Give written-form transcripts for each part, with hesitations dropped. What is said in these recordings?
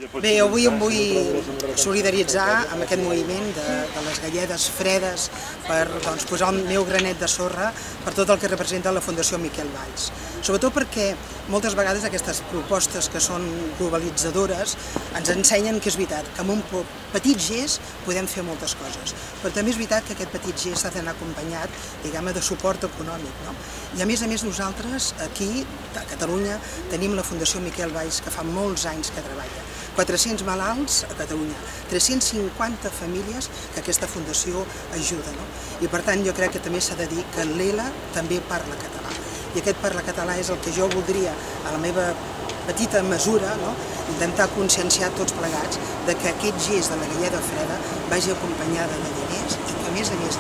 Bé, avui em vull solidaritzar amb aquest moviment de les galledes fredes per posar el meu granet de sorra per tot el que representa la Fundació Miquel Valls. Sobretot perquè moltes vegades aquestes propostes que són globalitzadores ens ensenyen que és veritat, que amb un petit gest podem fer moltes coses, però també és veritat que aquest petit gest ha d'anar acompanyat, diguem-ne, de suport econòmic, no? I a més nosaltres aquí, a Catalunya, tenim la Fundació Miquel Valls que fa molts anys que treballa. 400 malalts a Catalunya, 350 famílies que aquesta fundació ajuda, no? I per tant jo crec que també s'ha de dir que l'ELA també parla català. I aquest parla català és el que jo voldria, a la meva petita mesura, no? Intentar conscienciar tots plegats de que aquest gest de la galleda freda vagi acompanyada de diners i que a més a més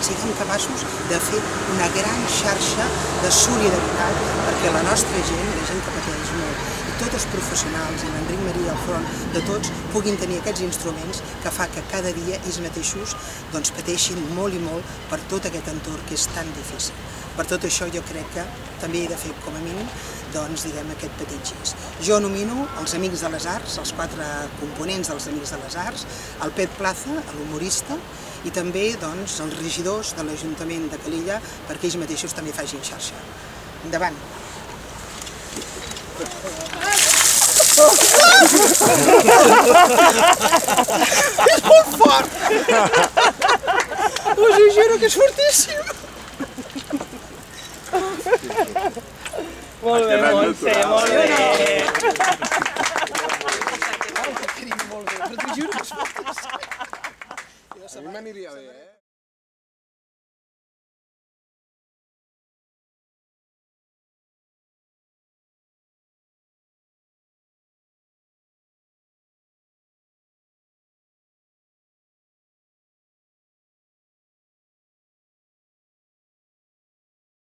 siguin capaços de fer una gran xarxa de solidaritat perquè la nostra gent, la gent que pateix molt, i tots els professionals, i l'Enric Maria al front de tots, puguin tenir aquests instruments que fa que cada dia ells mateixos pateixin molt i molt per tot aquest entorn que és tan difícil. Per tot això jo crec que també he de fer com a mínim aquest petit gest. Jo nomino els Amics de les Arts, els 4 components dels Amics de les Arts, el Pep Plaza, l'humorista, i també els regidors de l'Ajuntament de Calella perquè ells mateixos també facin xarxa. Endavant! És molt fort! Us ho juro que és fortíssim! Molt bé, Montse, molt bé! Molt bé, però t'ho juro que és fortíssim! A mi m'aniria bé, eh?